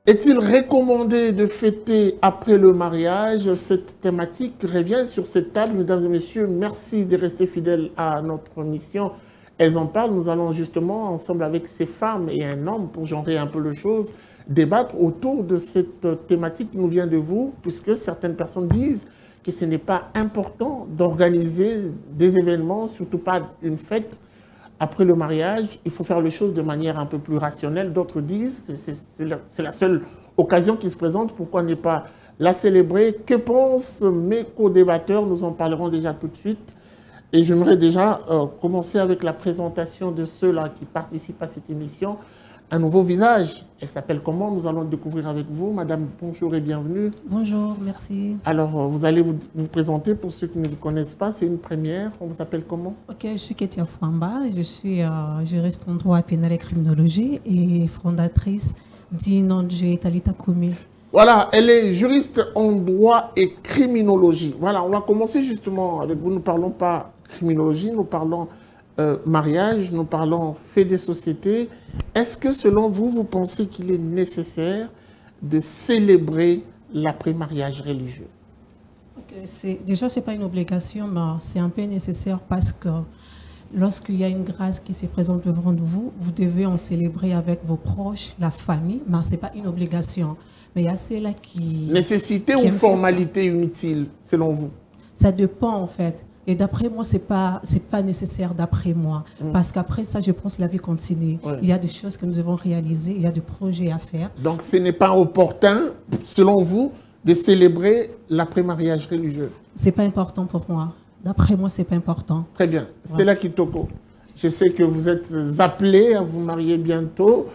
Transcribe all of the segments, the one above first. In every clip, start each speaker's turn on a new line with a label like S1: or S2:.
S1: Est-il recommandé de fêter après le mariage? Cette thématique revient sur cette table. Mesdames et messieurs, merci de rester fidèles à notre mission. Elles en parlent. Nous allons justement, ensemble avec ces femmes et un homme, pour genrer un peu les choses, débattre autour de cette thématique qui nous vient de vous, puisque certaines personnes disent que ce n'est pas important d'organiser des événements, surtout pas une fête, après le mariage. Il faut faire les choses de manière un peu plus rationnelle. D'autres disent que c'est la seule occasion qui se présente. Pourquoi ne pas la célébrer? Que pensent mes co-débatteurs? Nous en parlerons déjà tout de suite. Et j'aimerais déjà commencer avec la présentation de ceux-là qui participent à cette émission. Un nouveau visage. Elle s'appelle comment? Nous allons le découvrir avec vous. Madame, bonjour et bienvenue.
S2: Bonjour, merci.
S1: Alors, vous allez vous présenter pour ceux qui ne vous connaissent pas. C'est une première. On vous appelle comment?
S2: Ok, je suis Ketia Fouamba. Je suis juriste en droit pénal et criminologie et fondatrice d'Inonjé Talita Koumi.
S1: Voilà, elle est juriste en droit et criminologie. Voilà, on va commencer justement avec vous. Nous ne parlons pas criminologie, nous parlons mariage, nous parlons fait des sociétés. Est-ce que selon vous, vous pensez qu'il est nécessaire de célébrer l'après-mariage religieux?
S2: Déjà, ce n'est pas une obligation, mais c'est un peu nécessaire parce que lorsqu'il y a une grâce qui se présente devant vous, vous devez en célébrer avec vos proches, la famille, mais ce n'est pas une obligation. Mais il y a ceux-là qui...
S1: Nécessité ou formalité inutile, selon vous?
S2: Ça dépend, en fait. Et d'après moi, c'est pas nécessaire d'après moi. Parce qu'après ça, je pense que la vie continue. Ouais. Il y a des choses que nous devons réaliser, il y a des projets à faire.
S1: Donc, ce n'est pas opportun, selon vous, de célébrer l'après-mariage religieux?
S2: C'est pas important pour moi. D'après moi, c'est pas important.
S1: Très bien. Stella Kitoko, je sais que vous êtes appelée à vous marier bientôt.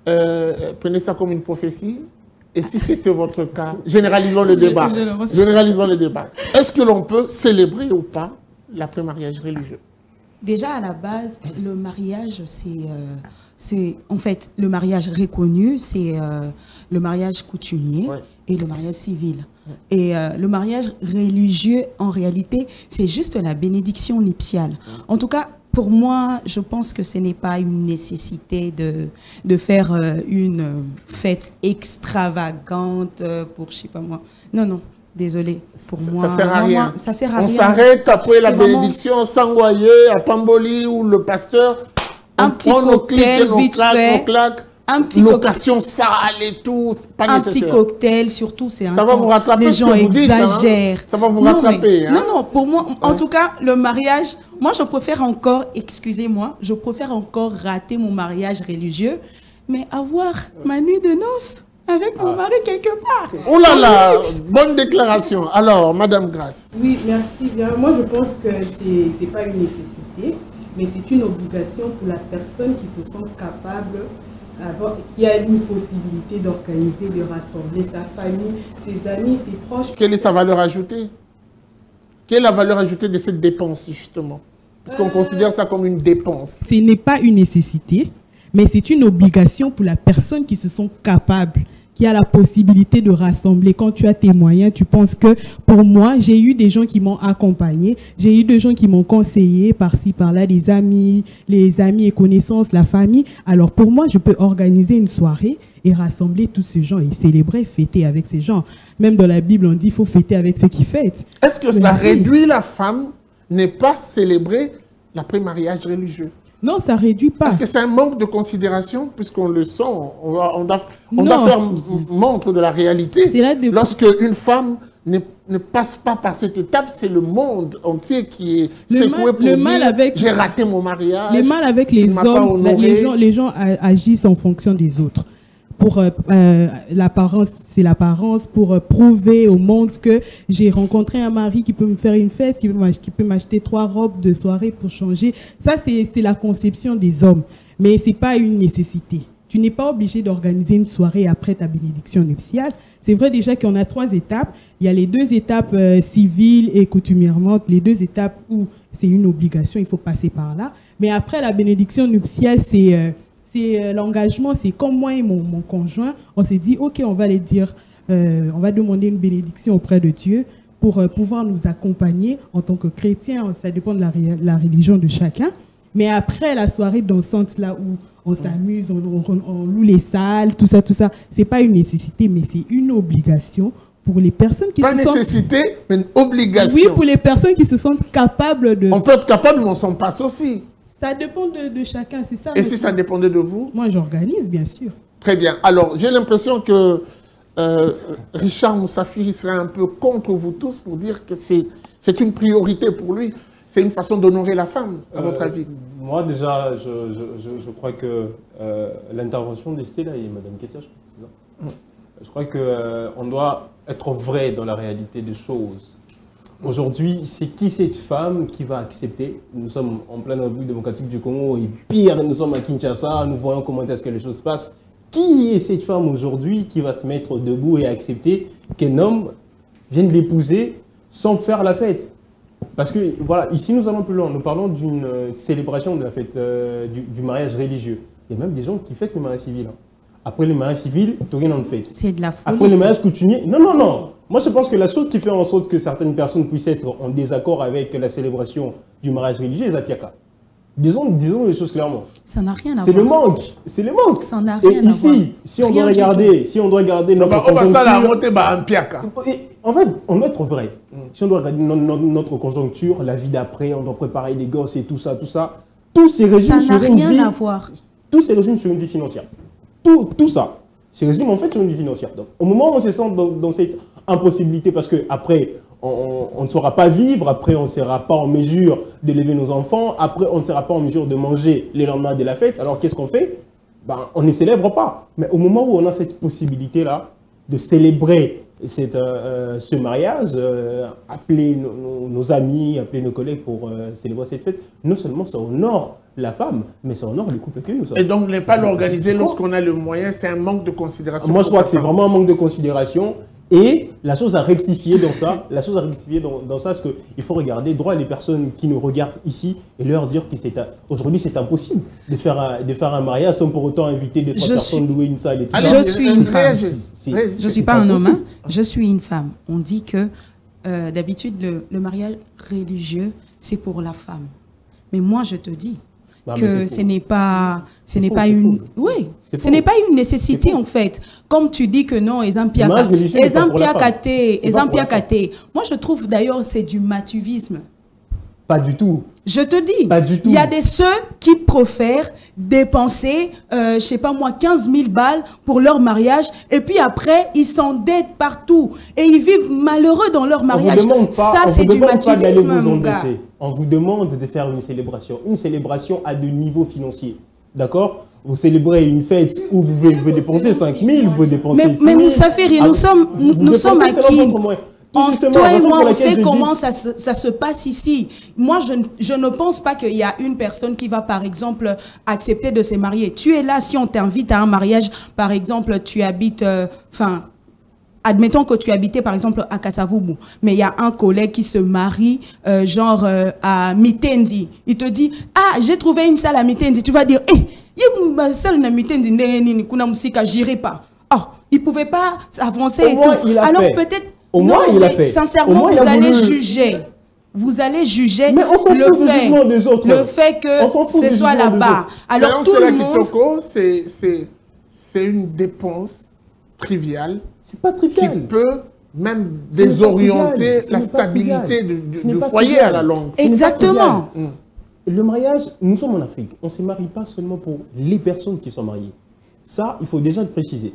S1: Prenez ça comme une prophétie. Et si c'était votre cas, généralisons le débat. Généralisons le débat. Est-ce que l'on peut célébrer ou pas l'après-mariage religieux?
S3: Déjà, à la base, le mariage, c'est en fait, le mariage reconnu, c'est le mariage coutumier et le mariage civil. Et le mariage religieux, en réalité, c'est juste la bénédiction nuptiale. En tout cas, pour moi, je pense que ce n'est pas une nécessité de faire une fête extravagante pour, je sais pas moi. Non, non, désolé. Pour moi,
S1: ça sert à rien.
S3: Ça sert à rien.
S1: On s'arrête après la bénédiction, s'envoyer à Pamboli ou le pasteur.
S3: Un petit cocktail vite fait.
S1: Un petit location sale et tout, pas
S3: un
S1: nécessaire.
S3: Petit cocktail, surtout, c'est un
S1: ça va vous rattraper.
S3: Les gens exagèrent.
S1: Hein? Ça va vous rattraper. Hein?
S3: Non, non, pour moi, en tout cas, le mariage, moi, je préfère encore, excusez-moi, je préfère encore rater mon mariage religieux, mais avoir ma nuit de noces avec mon mari quelque part.
S1: Oh là là, bonne déclaration. Alors, Madame Grace.
S4: Oui, merci bien. Moi, je pense que ce n'est pas une nécessité, mais c'est une obligation pour la personne qui se sent capable, qui a une possibilité d'organiser, de rassembler sa famille, ses amis, ses proches.
S1: Quelle est sa valeur ajoutée? Quelle est la valeur ajoutée de cette dépense, justement? Parce qu'on considère ça comme une dépense.
S4: Ce n'est pas une nécessité, mais c'est une obligation pour la personne qui se sent capable, qui a la possibilité de rassembler. Quand tu as tes moyens, tu penses que, pour moi, j'ai eu des gens qui m'ont accompagné, j'ai eu des gens qui m'ont conseillé par-ci, par-là, les amis et connaissances, la famille. Alors, pour moi, je peux organiser une soirée et rassembler tous ces gens et célébrer, fêter avec ces gens. Même dans la Bible, on dit qu'il faut fêter avec ceux qui fêtent.
S1: Est-ce que ça réduit la femme ne pas célébrer l'après-mariage religieux?
S4: Non, ça ne réduit pas.
S1: Parce que c'est un manque de considération, puisqu'on le sent. On doit faire montre de la réalité. Lorsque une femme ne passe pas par cette étape, c'est le monde entier qui est secoué pour dire « j'ai raté mon mariage ».
S4: Le mal avec les hommes, les gens agissent en fonction des autres. Pour l'apparence, c'est l'apparence, pour prouver au monde que j'ai rencontré un mari qui peut me faire une fête, qui peut m'acheter 3 robes de soirée pour changer. Ça, c'est la conception des hommes. Mais ce n'est pas une nécessité. Tu n'es pas obligé d'organiser une soirée après ta bénédiction nuptiale. C'est vrai déjà qu'on a 3 étapes. Il y a les 2 étapes civiles et coutumièrement, les 2 étapes où c'est une obligation, il faut passer par là. Mais après la bénédiction nuptiale, c'est l'engagement, c'est comme moi et mon conjoint, on s'est dit, ok, on va aller dire, on va demander une bénédiction auprès de Dieu pour pouvoir nous accompagner en tant que chrétiens. Ça dépend de la religion de chacun. Mais après la soirée dansante, là où on s'amuse, on loue les salles, tout ça, tout ça. C'est pas une nécessité, mais c'est une obligation pour les personnes qui se sentent...
S1: Pas nécessité, mais une obligation.
S4: Oui, pour les personnes qui se sentent capables de...
S1: On peut être capable, mais on s'en passe aussi.
S4: Ça dépend de chacun, c'est ça.
S1: Et si ça dépendait de vous?
S4: Moi, j'organise, bien sûr.
S1: Très bien. Alors, j'ai l'impression que Richard Moussafiri serait un peu contre vous tous pour dire que c'est une priorité pour lui. C'est une façon d'honorer la femme, à votre avis?
S5: Moi, déjà, je crois que l'intervention d'Estella et Mme Kessia, je crois que c'est ça. Je crois qu'on doit être vrai dans la réalité des choses. Aujourd'hui, c'est qui cette femme qui va accepter? Nous sommes en pleine République démocratique du Congo et pire, nous sommes à Kinshasa, nous voyons comment est-ce que les choses se passent. Qui est cette femme aujourd'hui qui va se mettre debout et accepter qu'un homme vienne l'épouser sans faire la fête? Parce que, voilà, ici nous allons plus loin, nous parlons d'une célébration de la fête du mariage religieux. Il y a même des gens qui fêtent le mariage civil. Après le mariage civil, tu rien en fait.
S3: C'est de la folie.
S5: Après le mariage coutumier, non. Moi, je pense que la chose qui fait en sorte que certaines personnes puissent être en désaccord avec la célébration du mariage religieux, c'est la piaka. Disons les choses clairement.
S3: Ça n'a rien à voir.
S5: C'est le manque. C'est le manque.
S3: Ça n'a rien à voir.
S5: Et ici, si on doit regarder notre conjoncture... En fait, on doit être vrai. Si on doit regarder notre conjoncture, la vie d'après, on doit préparer les gosses et tout ça, tous ces régimes
S3: ça n'a rien à voir.
S5: Tous ces régimes sur une vie financière. Tout ça, ces régimes en fait sur une vie financière. Donc, au moment où on se sent dans cette impossibilité, parce qu'après, on ne saura pas vivre, après, on ne sera pas en mesure d'élever nos enfants, après, on ne sera pas en mesure de manger les lendemains de la fête, alors qu'est-ce qu'on fait? On ne célèbre pas. Mais au moment où on a cette possibilité-là de célébrer ce mariage, appeler nos amis, appeler nos collègues pour célébrer cette fête, non seulement ça honore la femme, mais ça honore le couple que nous sommes.
S1: Et donc ne pas l'organiser lorsqu'on a le moyen, c'est un manque de considération.
S5: Moi je crois que c'est vraiment un manque de considération. Et la chose à rectifier dans ça, c'est qu'il faut regarder droit les personnes qui nous regardent ici et leur dire que aujourd'hui c'est impossible de faire un mariage sans pour autant inviter des trois personnes, louer une salle et tout ça.
S3: Je suis une femme. Je ne suis pas un homme, hein. Je suis une femme. On dit que d'habitude le mariage religieux c'est pour la femme. Mais moi je te dis que ce n'est pas une nécessité en fait. Comme tu dis que non, exemple moi je trouve d'ailleurs c'est du matuvisme.
S5: Pas du tout.
S3: Je te dis,
S5: pas du tout.
S3: Il y a ceux qui préfèrent dépenser, je sais pas moi, 15 000 balles pour leur mariage et puis après, ils s'endettent partout et ils vivent malheureux dans leur mariage. Ça, c'est du matuvisme, mon gars.
S5: On vous demande de faire une célébration à de niveaux financiers. D'accord? Vous célébrez une fête où vous pouvez dépenser 5 000, vous dépensez 6 000.
S3: Mais Moussafiri, nous sommes à qui? Toi et moi, on sait comment ça se passe ici. Moi, je ne pense pas qu'il y a une personne qui va, par exemple, accepter de se marier. Tu es là, si on t'invite à un mariage, par exemple, tu habites... admettons que tu habitais, par exemple, à Kasavubu, mais il y a un collègue qui se marie, à Mitendi. Il te dit, ah, j'ai trouvé une salle à Mitendi. Tu vas dire, il y a une salle à Mitendi, j'irai pas. Oh, il ne pouvait pas avancer et tout. Alors peut-être... Non, mais sincèrement, vous allez juger. Vous allez juger le fait que ce soit là-bas. Alors tout le monde...
S1: C'est une dépense triviale.
S5: C'est pas trivial.
S1: Qui peut même désorienter la stabilité du foyer à la longue.
S3: Exactement.
S5: Le mariage, nous sommes en Afrique. On ne se marie pas seulement pour les personnes qui sont mariées. Ça, il faut déjà le préciser.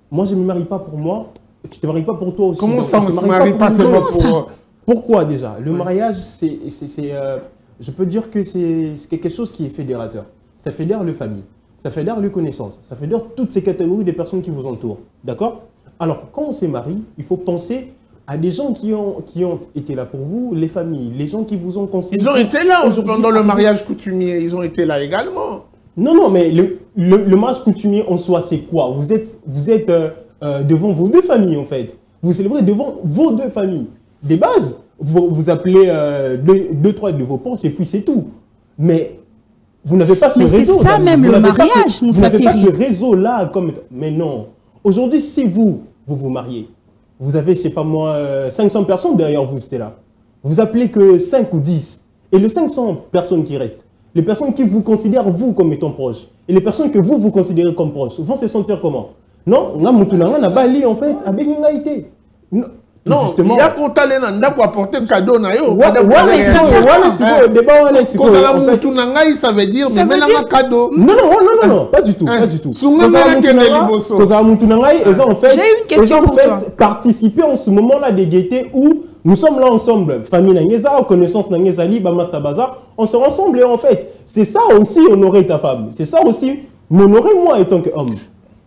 S5: Moi, je ne me marie pas pour moi. Tu ne te maries pas pour toi aussi.
S1: Comment ça, on ne se marie pas seulement pour...
S5: Pourquoi déjà? Le mariage, je peux dire que c'est quelque chose qui est fédérateur. Ça fédère les familles, ça fédère les connaissances, ça fédère toutes ces catégories de personnes qui vous entourent. D'accord? Alors, quand on se marie, il faut penser à des gens qui ont été là pour vous, les familles, les gens qui vous ont conseillé.
S1: Ils ont été là pendant le mariage coutumier, ils ont été là également.
S5: Non, mais le mariage coutumier en soi, c'est quoi? Vous êtes devant vos deux familles, en fait. Vous célébrez devant vos deux familles. Des bases, vous appelez deux, trois de vos proches et puis c'est tout. Mais vous n'avez pas ce réseau.
S3: Mais c'est ça même le mariage,
S5: Moussafiri. Vous n'avez pas ce réseau-là. Mais non. Aujourd'hui, si vous mariez, vous avez, je ne sais pas moi, 500 personnes derrière vous, c'était là. Vous appelez que 5 ou 10. Et les 500 personnes qui restent, les personnes qui vous considèrent vous comme étant proches, et les personnes que vous considérez comme proches, vont se sentir comment? Non, on a en fait, avec une laïté.
S1: Non, il y a qu'on t'a apporter un cadeau.
S3: Ouais, mais ça sert
S1: ça veut dire cadeau.
S5: Non, pas du tout. J'ai
S3: une question pour toi.
S5: Participer en ce moment-là des gaietés où nous sommes là ensemble. Famille Nangeza, connaissance Nangeza, Bamastabaza, on sera ensemble et en fait, c'est ça aussi honorer ta femme. C'est ça aussi m'honorer moi en tant qu'homme.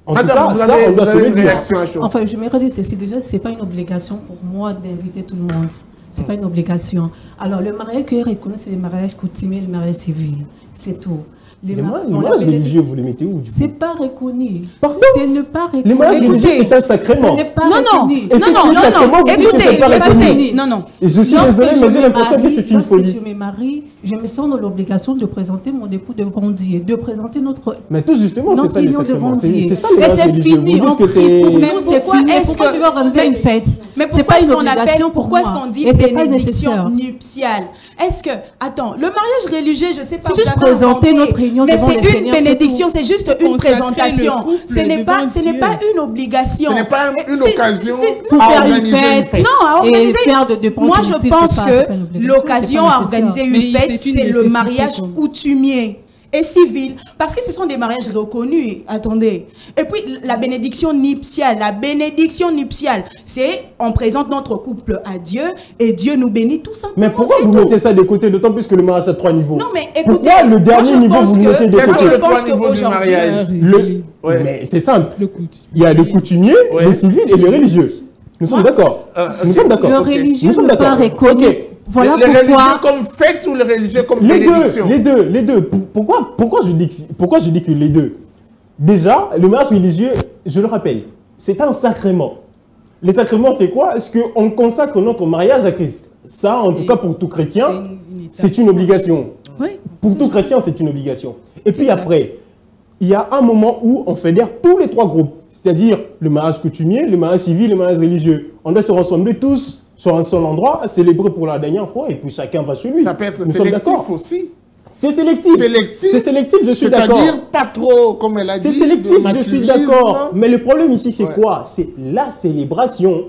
S5: En tout cas, ça, on doit se le dire.
S2: Enfin, je me redis ceci. Déjà, ce n'est pas une obligation pour moi d'inviter tout le monde. Ce n'est pas une obligation. Alors, le mariage que je reconnais, c'est le mariage coutumier, le mariage civil. C'est tout.
S5: Les mariages religieux, vous les mettez où?
S2: C'est pas reconnu.
S5: C'est
S2: ne pas reconnu.
S5: Les mariages religieux, c'est un sacrement.
S2: Ce n'est pas reconnu.
S3: Écoutez, non.
S5: Je suis désolé, mais j'ai l'impression que c'est une folie.
S2: Lorsque je me marie, je me sens dans l'obligation de présenter mon époux devant Dieu, de présenter notre
S5: justement, c'est ça les sacrements. C'est ça
S2: le mariage religieux.
S5: Vous dites que c'est...
S2: Mais pourquoi est-ce que tu veux organiser une fête?
S3: Mais pourquoi est-ce qu'on dit bénédiction nuptiale? Est-ce que, attends, le mariage religieux, je ne sais pas,
S2: c'est juste présenter notre réunion devant le Seigneur.
S3: Mais c'est une bénédiction, c'est juste une présentation. Ce n'est pas une obligation.
S1: Ce n'est pas une occasion
S2: pour faire une fête.
S3: Non, à organiser.
S2: Moi,
S3: je pense que l'occasion à organiser une fête, c'est le mariage coutumier et civil, parce que ce sont des mariages reconnus. Attendez. Et puis la bénédiction nuptiale, c'est on présente notre couple à Dieu et Dieu nous bénit tout simplement.
S5: Mais pourquoi vous mettez ça de côté, d'autant plus que le mariage a 3 niveaux?
S3: Non, mais écoutez,
S5: pourquoi le dernier niveau vous le mettez de côté?
S3: Moi je pense qu'aujourd'hui,
S5: mais c'est simple. Il y a le coutumier, le civil et le religieux. Nous sommes d'accord.
S2: Le religieux n'est pas reconnu. Voilà
S1: les religieux comme fête ou les religieux comme bénédiction?
S5: Les deux. Pourquoi je dis que les deux? Déjà, le mariage religieux, je le rappelle, c'est un sacrement. Les sacrements, c'est quoi? Est-ce qu'on consacre notre mariage à Christ? Ça, en tout cas pour tout chrétien, c'est une obligation.
S3: Oui.
S5: Pour tout chrétien, c'est une obligation. Et puis après, il y a un moment où on fédère tous les 3 groupes. C'est-à-dire le mariage coutumier, le mariage civil, le mariage religieux. On doit se rassembler tous sur un seul endroit, célébrer pour la dernière fois, et puis chacun va chez lui.
S1: Ça peut être sélectif aussi.
S5: C'est sélectif. C'est sélectif, je suis d'accord.
S1: C'est-à-dire pas trop, comme elle a dit.
S5: C'est sélectif, je suis d'accord. Mais le problème ici, c'est quoi? C'est la célébration.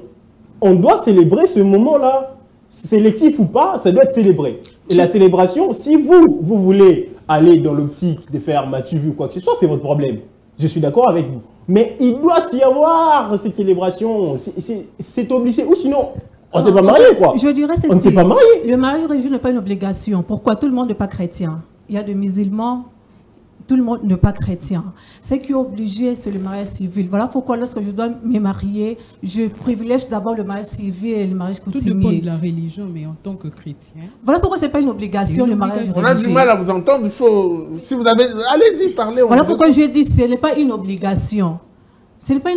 S5: On doit célébrer ce moment-là. Sélectif ou pas, ça doit être célébré. Et la célébration, si vous voulez aller dans l'optique de faire m'as-tu vu quoi que ce soit, c'est votre problème. Je suis d'accord avec vous. Mais il doit y avoir cette célébration. C'est obligé. Ou sinon... on ne s'est pas marié, quoi.
S2: Je dirais ceci.
S5: On ne s'est pas marié.
S2: Le mariage religieux n'est pas une obligation. Pourquoi? Tout le monde n'est pas chrétien. Il y a des musulmans, tout le monde n'est pas chrétien. Ce qui est obligé, c'est le mariage civil. Voilà pourquoi lorsque je dois me marier, je privilège d'abord le mariage civil et le mariage coutumier.
S4: Tout dépend de la religion, mais en tant que chrétien.
S2: Voilà pourquoi ce n'est pas une obligation, le mariage religieux.
S1: On a du mal à vous entendre. Il faut, si vous avez... Allez-y, parlez.
S2: Voilà pourquoi je dis ce n'est pas une obligation. Ce n'est pas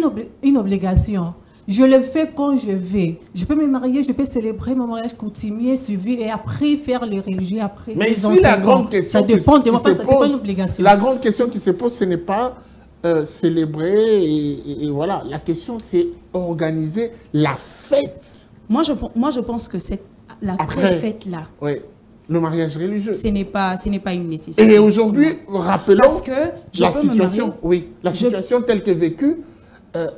S2: une obligation. Je le fais quand je vais. Je peux me marier, je peux célébrer mon mariage coutumier, suivi, et après faire les religieux, après.
S1: Mais ici, la grande question.
S2: Ça dépend de moi, parce que ce n'est pas une obligation.
S1: La grande question qui se pose, ce n'est pas célébrer, et voilà. La question, c'est organiser la fête.
S3: Moi, je pense que c'est la pré-fête-là.
S1: Oui. Le mariage religieux.
S3: Ce n'est pas une nécessité.
S1: Et aujourd'hui, rappelons
S3: parce que
S1: la situation, la situation telle que vécue.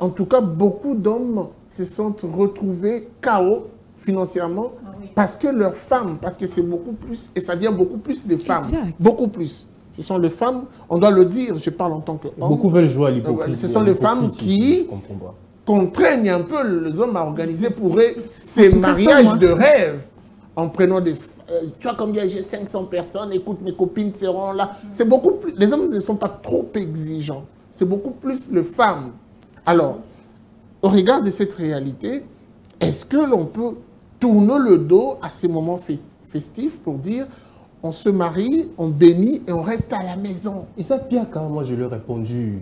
S1: En tout cas, beaucoup d'hommes se sont retrouvés KO financièrement parce que leurs femmes, parce que c'est beaucoup plus, et ça vient beaucoup plus des femmes.
S3: Exact.
S1: Beaucoup plus. Ce sont les femmes, on doit le dire, je parle en tant qu'homme.
S5: Beaucoup veulent jouer à l'hypocrisie.
S1: Ce sont les femmes qui contraignent un peu les hommes à organiser pour eux ces mariages de rêve en prenant des... tu vois combien j'ai 500 personnes, écoute, mes copines seront là. C'est beaucoup plus... Les hommes ne sont pas trop exigeants. C'est beaucoup plus les femmes. Alors, au regard de cette réalité, est-ce que l'on peut tourner le dos à ces moments festifs pour dire on se marie, on bénit et on reste à la maison?
S5: Et ça, Pierre, quand moi je lui ai répondu,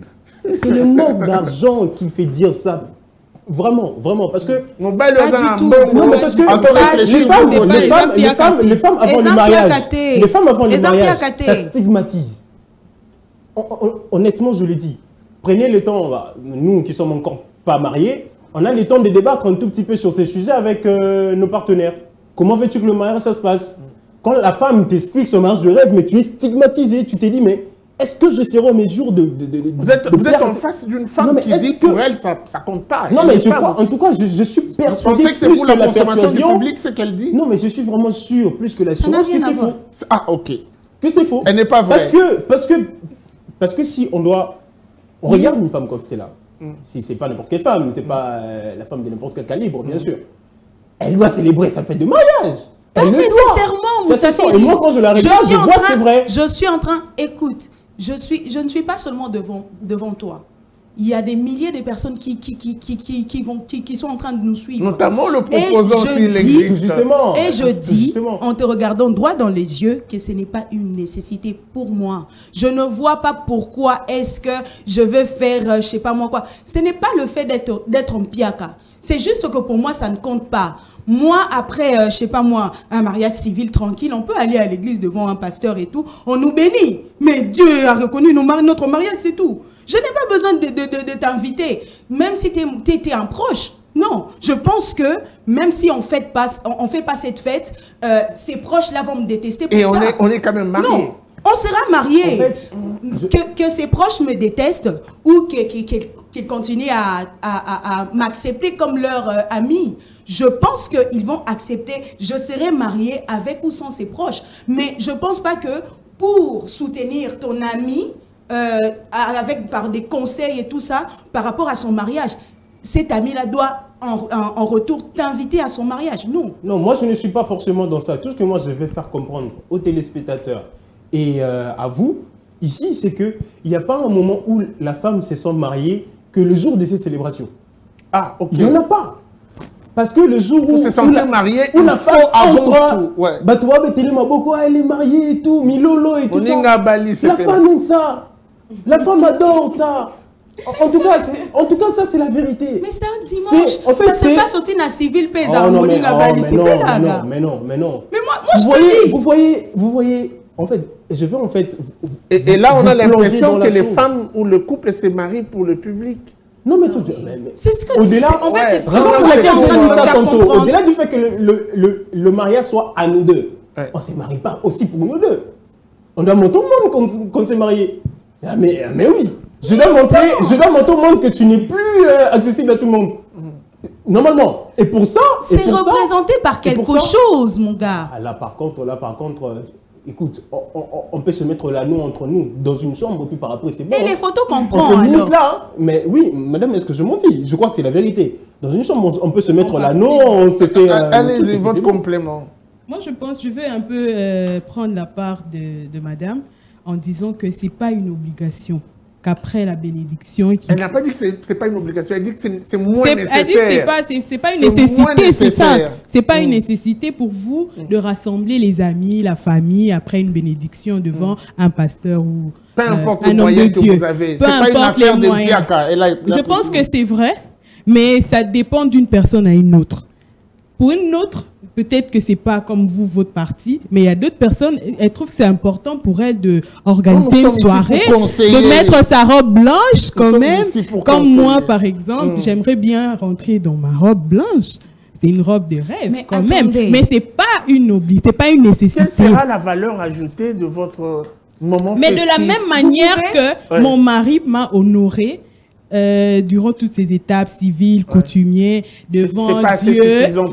S5: c'est le manque d'argent qui fait dire ça. Vraiment, parce que...
S1: Non, pas
S3: du tout.
S5: Non, mais parce que les femmes avant le mariage, ça stigmatise. Honnêtement, je le dis. Prenez le temps, nous qui sommes encore pas mariés, on a le temps de débattre un tout petit peu sur ces sujets avec nos partenaires. Comment veux-tu que le mariage ça se passe? Quand la femme t'explique son mariage de rêve, mais tu es stigmatisé, tu t'es dit, mais est-ce que je serai en mesure de
S1: Vous êtes en face d'une femme qui dit que pour elle, ça compte pas.
S5: Non, mais je crois, en tout cas, je suis persuadé
S1: que c'est pour la consommation du public, ce qu'elle dit.
S5: Non, mais je suis vraiment sûr, plus que la chose, que c'est faux.
S1: Ah, ok.
S5: Que c'est faux.
S1: Elle n'est pas vraie.
S5: Parce que si on doit... On regarde une femme comme celle-là. Si c'est pas n'importe quelle femme, c'est pas la femme de n'importe quel calibre, bien sûr. Elle doit célébrer sa fête de mariage.
S3: Pas nécessairement, vous savez.
S5: Et moi, quand je la regarde, je vois que c'est vrai.
S3: Je suis en train... Écoute, je ne suis pas seulement devant toi. Il y a des milliers de personnes qui sont en train de nous suivre.
S1: Notamment le proposant s'il existe.
S3: Et je dis, en te regardant droit dans les yeux, que ce n'est pas une nécessité pour moi. Je ne vois pas pourquoi est-ce que je veux faire, je sais pas moi quoi. Ce n'est pas le fait d'être en piaka. C'est juste que pour moi, ça ne compte pas. Moi, après, je sais pas moi, un mariage civil tranquille, on peut aller à l'église devant un pasteur et tout, on nous bénit. Mais Dieu a reconnu notre mariage, c'est tout. Je n'ai pas besoin de t'inviter, même si tu es un proche. Non, je pense que même si on fait pas cette fête, ces proches-là vont me détester pour ça.
S1: Et on est quand même mariés.
S3: Non. On sera mariés. En fait, que ses proches me détestent ou qu'ils continuent à m'accepter comme leur ami, je pense qu'ils vont accepter. Je serai mariée avec ou sans ses proches. Mais je ne pense pas que pour soutenir ton ami, par des conseils et tout ça, par rapport à son mariage, cet ami-là doit en retour t'inviter à son mariage. Non.
S5: Non, moi je ne suis pas forcément dans ça. Tout ce que moi je vais faire comprendre aux téléspectateurs et à vous, ici, c'est qu'il n'y a pas un moment où la femme se sent mariée que le jour de cette célébration.
S1: Ah, ok.
S5: Il n'y en a pas. Parce que le jour où...
S1: se sentir mariée,
S5: où la femme
S1: avant tout.
S5: Ouais. Bah toi, elle est mariée et tout, Milolo et tout ça. La femme aime ça. La femme adore ça. En tout cas, ça, c'est la vérité.
S3: Mais c'est un dimanche. En fait, ça se passe aussi dans la civile paysanne. Mais non.
S5: Mais non.
S3: Mais moi je te dis.
S5: Vous voyez, en fait, je veux en fait...
S1: Et là, on a l'impression que les femmes ou le couple se marient pour le public.
S5: Non, mais tout...
S3: C'est ce que tu sais. En fait, c'est ce que vous
S5: êtes en train de nous faire comprendre. Au-delà du fait que le mariage soit à nous deux, on ne se marie pas aussi pour nous deux. On doit montrer au monde qu'on s'est marié. Ah, mais oui. Je dois montrer au monde que tu n'es plus accessible à tout le monde. Normalement. Et pour ça...
S3: C'est représenté par quelque chose, mon gars.
S5: Ah, là, par contre, écoute, on peut se mettre là, nous, entre nous, dans une chambre, puis par après, c'est bon.
S3: Et les photos qu'on prend,
S5: alors là, mais oui, madame, est-ce que je mentis? Je crois que c'est la vérité. Dans une chambre, on peut se mettre là, nous, on s'est fait...
S1: Allez-y, votre complément.
S4: Moi, je vais un peu prendre la part de madame en disant que ce n'est pas une obligation. Qu'après la bénédiction...
S1: Elle n'a pas dit que ce n'est pas une obligation, elle dit que c'est moins nécessaire. Elle dit
S4: que ce n'est pas une nécessité, c'est ça. Ce n'est pas une nécessité pour vous de rassembler les amis, la famille, après une bénédiction devant un pasteur ou
S1: peu importe le moyen que vous avez.
S4: Peu importe les moyens. Je pense que c'est vrai, mais ça dépend d'une personne à une autre. Pour une autre, peut-être que ce n'est pas comme vous, votre parti, mais il y a d'autres personnes, elles trouvent que c'est important pour elles d'organiser une soirée, de mettre sa robe blanche quand même. Comme moi, par exemple, j'aimerais bien rentrer dans ma robe blanche. C'est une robe de rêve quand même. Mais ce n'est pas une obligation, ce n'est pas une nécessité.
S1: Quelle sera la valeur ajoutée de votre moment festif?
S4: Mais de la même manière que mon mari m'a honorée, durant toutes ces étapes civiles, coutumières, devant Dieu,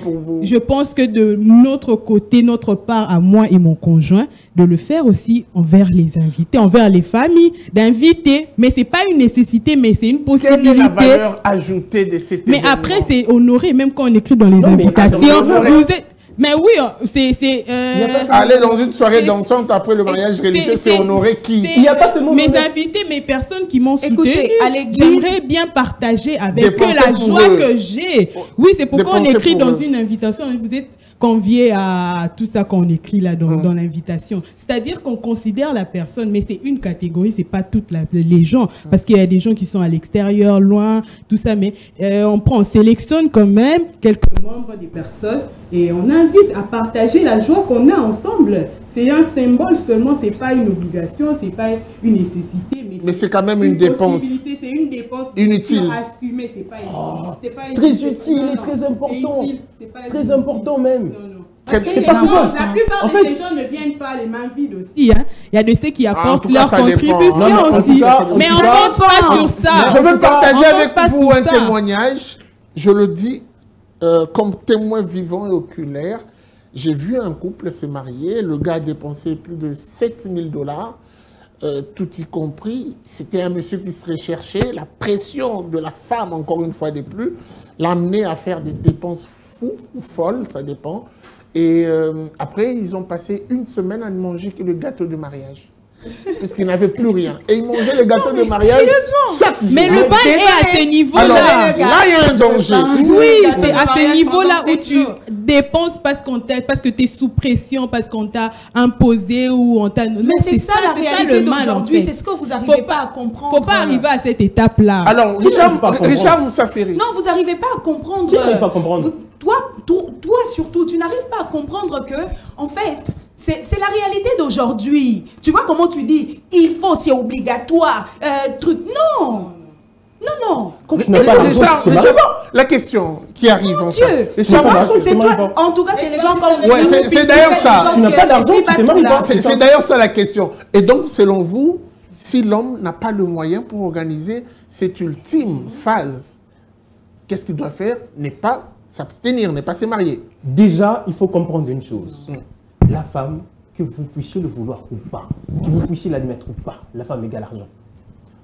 S1: pour vous.
S4: Je pense que de notre côté, notre part à moi et mon conjoint, de le faire aussi envers les invités, envers les familles, d'inviter. Mais ce n'est pas une nécessité, mais c'est une possibilité.
S1: Quelle est la valeur ajoutée de cet événement?
S4: Mais après, c'est honoré, même quand on écrit dans les invitations. Mais oui, c'est...
S1: aller dans une soirée dansante après le mariage religieux, c'est honorer qui?
S5: Il n'y a pas seulement
S4: mes invités, mes personnes qui m'ont soutenu, j'aimerais bien partager avec eux la joie que j'ai. Oui, c'est pourquoi on écrit dans une invitation, vous êtes conviés à tout ça qu'on écrit là dans l'invitation. C'est-à-dire qu'on considère la personne, mais c'est une catégorie, c'est pas toutes les gens, parce qu'il y a des gens qui sont à l'extérieur, loin, tout ça, mais on sélectionne quand même quelques membres des personnes et on invite à partager la joie qu'on a ensemble. C'est un symbole seulement, c'est pas une obligation, c'est pas une nécessité.
S1: Mais c'est quand même une dépense.
S4: C'est une dépense
S1: inutile.
S4: Assumée, c'est pas
S5: très utile et très important. Très important même.
S1: Très
S4: la plupart des gens ne viennent pas les mains vides aussi. Hein. Il y a de ceux qui apportent leur contribution aussi. Mais on ne compte pas sur ça.
S1: Je veux partager avec vous un témoignage. Je le dis comme témoin vivant et oculaire. J'ai vu un couple se marier. Le gars a dépensé plus de 7 000 $, tout y compris. C'était un monsieur qui se recherchait. La pression de la femme, encore une fois de plus, l'a amené à faire des dépenses fous ou folles, ça dépend. Et après, ils ont passé une semaine à ne manger que le gâteau de mariage. Parce qu'ils n'avaient plus rien. Et ils mangeaient le gâteau de mariage chaque jour.
S4: Mais le bal est à ce niveau-là.
S1: Là, il y a un danger.
S4: Oui, c'est à ce niveau-là où tu dépenses parce que tu es sous pression, parce qu'on t'a imposé ou on t'a...
S3: Mais c'est ça la réalité d'aujourd'hui. C'est ce que vous n'arrivez pas à comprendre.
S4: Il ne faut pas arriver à cette étape-là.
S1: Alors, Richard Moussafiri.
S3: Non, vous n'arrivez pas à comprendre.
S5: Qui n'arrive pas à comprendre?
S3: Toi surtout, tu n'arrives pas à comprendre que, en fait, c'est la réalité d'aujourd'hui. Tu vois comment tu dis, il faut, c'est obligatoire, truc. Non.
S5: Quand tu n'as pas l'argent,
S1: la question qui arrive en
S3: fait. En tout cas, c'est les gens comme...
S1: Ouais, c'est d'ailleurs ça.
S5: Tu n'as pas d'argent, tu te maries pas.
S1: C'est d'ailleurs ça la question. Et donc, selon vous, si l'homme n'a pas le moyen pour organiser cette ultime phase, qu'est-ce qu'il doit faire? N'est pas s'abstenir, n'est pas se marier.
S5: Déjà, il faut comprendre une chose. La femme, que vous puissiez le vouloir ou pas, que vous puissiez l'admettre ou pas, la femme égale argent.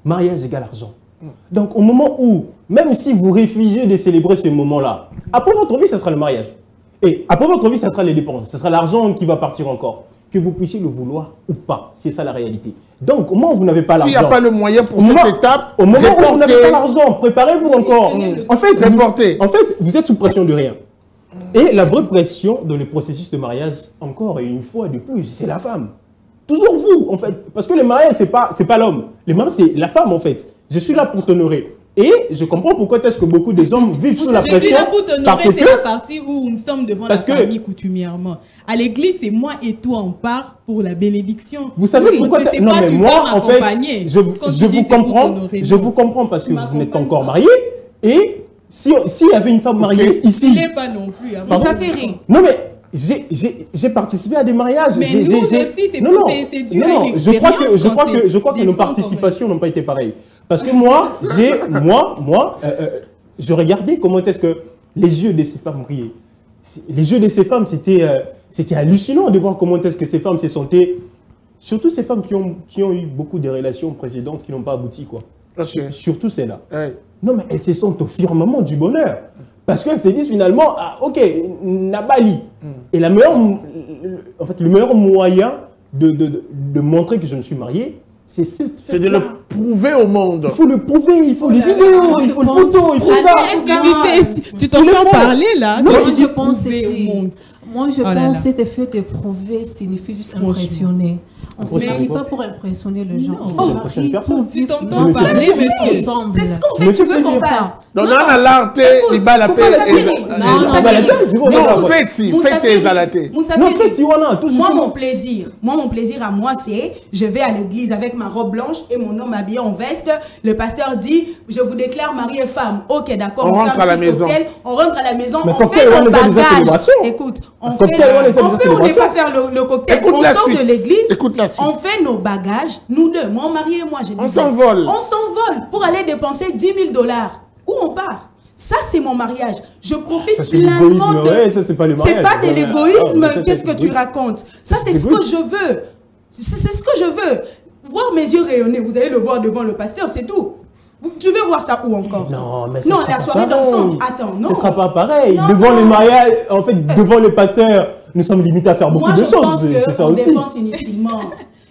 S5: Mariage égale argent. Donc, au moment où, même si vous refusez de célébrer ce moment-là, après votre vie, ce sera le mariage. Et après votre vie, ce sera les dépenses. Ce sera l'argent qui va partir encore. Que vous puissiez le vouloir ou pas. C'est ça la réalité. Donc, au moment où vous n'avez pas l'argent...
S1: S'il n'y a pas le moyen pour cette étape,
S5: au moment où vous n'avez pas l'argent, préparez-vous encore. En fait, vous êtes sous pression de rien. Et la vraie pression dans le processus de mariage, encore et une fois de plus, c'est la femme. Toujours vous, en fait. Parce que le mariage, c'est pas l'homme. Le mariage, c'est la femme, en fait. Je suis là pour t'honorer. Et je comprends pourquoi est-ce que beaucoup des hommes vivent sous la pression.
S4: Je suis là pour t'honorer, c'est la partie où nous sommes devant la famille coutumièrement. À l'église, c'est moi et toi, on part pour la bénédiction.
S5: Vous savez pourquoi... Non, mais moi, en fait, je vous comprends parce que vous n'êtes pas encore marié. Et s'il y avait une femme mariée ici...
S4: Il n'est pas non plus.
S3: Ça fait rire.
S5: Non, mais... J'ai participé à des mariages.
S4: Mais nous aussi, c'est dû à une expérience.
S5: Je crois que nos participations n'ont pas été pareilles. Parce que moi, je regardais comment est-ce que les yeux de ces femmes brillaient. Les yeux de ces femmes, c'était hallucinant de voir comment est-ce que ces femmes se sentaient. Surtout ces femmes qui ont eu beaucoup de relations précédentes qui n'ont pas abouti, quoi. Okay. Surtout celles-là. Ouais. Non, mais elles se sentent au firmament du bonheur. Parce qu'elles se disent finalement, ah, ok, Nabali. Et le meilleur moyen de montrer que je me suis marié, c'est
S1: de le prouver au monde.
S5: Il faut le prouver, il faut les vidéos, il faut le photo, il faut ça.
S4: Tu t'entends parler là?
S2: Moi, je pense que cet effet de prouver signifie juste impressionner. On ne se marie pas pour impressionner les gens. On se marie pour vivre ensemble.
S3: C'est ce qu'on fait, tu veux qu'on fasse.
S1: Donc, on a l'arte, il va la paix. Non, faites ezalaté.
S3: Moi, mon plaisir à moi, c'est je vais à l'église avec ma robe blanche et mon homme habillé en veste. Le pasteur dit, je vous déclare mari et femme. Ok, d'accord.
S1: On rentre à la maison.
S3: On rentre à la maison, on fait nos bagages. Écoute, on n'est pas faire le cocktail. On sort de l'église. On fait nos bagages, nous deux, mon mari et moi.
S1: On s'envole.
S3: On s'envole pour aller dépenser 10 000 $. Où on part? Ça, c'est mon mariage. Je profite pleinement de...
S5: Ouais, ça, c'est pas le mariage.
S3: C'est pas de l'égoïsme. Qu'est-ce que tu racontes? Ça, c'est ce que je veux. C'est ce que je veux. Voir mes yeux rayonner, vous allez le voir devant le pasteur, c'est tout. Tu veux voir ça où encore?
S5: Non, mais
S3: non, la soirée dansante. Attends, non.
S5: Ce sera pas pareil. Non, devant le mariage, en fait, devant le pasteur, nous sommes limités à faire beaucoup de choses. C'est ça aussi.
S3: On dépense inutilement.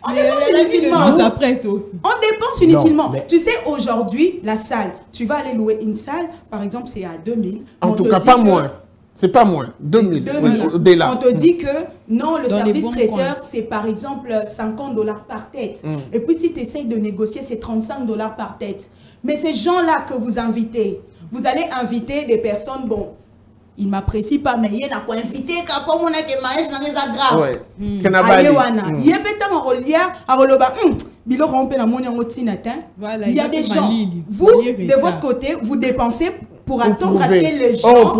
S3: On dépense inutilement. On dépense inutilement. Tu sais, aujourd'hui, la salle, tu vas aller louer une salle, par exemple, c'est à 2000.
S1: En tout cas, pas moins. C'est pas moins. 2000.
S3: On te dit que non, le service traiteur, c'est par exemple 50 $ par tête. Et puis, si tu essayes de négocier, c'est 35 $ par tête. Mais ces gens-là que vous invitez, vous allez inviter des personnes, bon, ils ne m'apprécient pas, mais il y a quoi invité quand on a des mariages dans les agrafes. Il y a des gens, vous, de votre côté, vous dépensez pour attendre à ce que les gens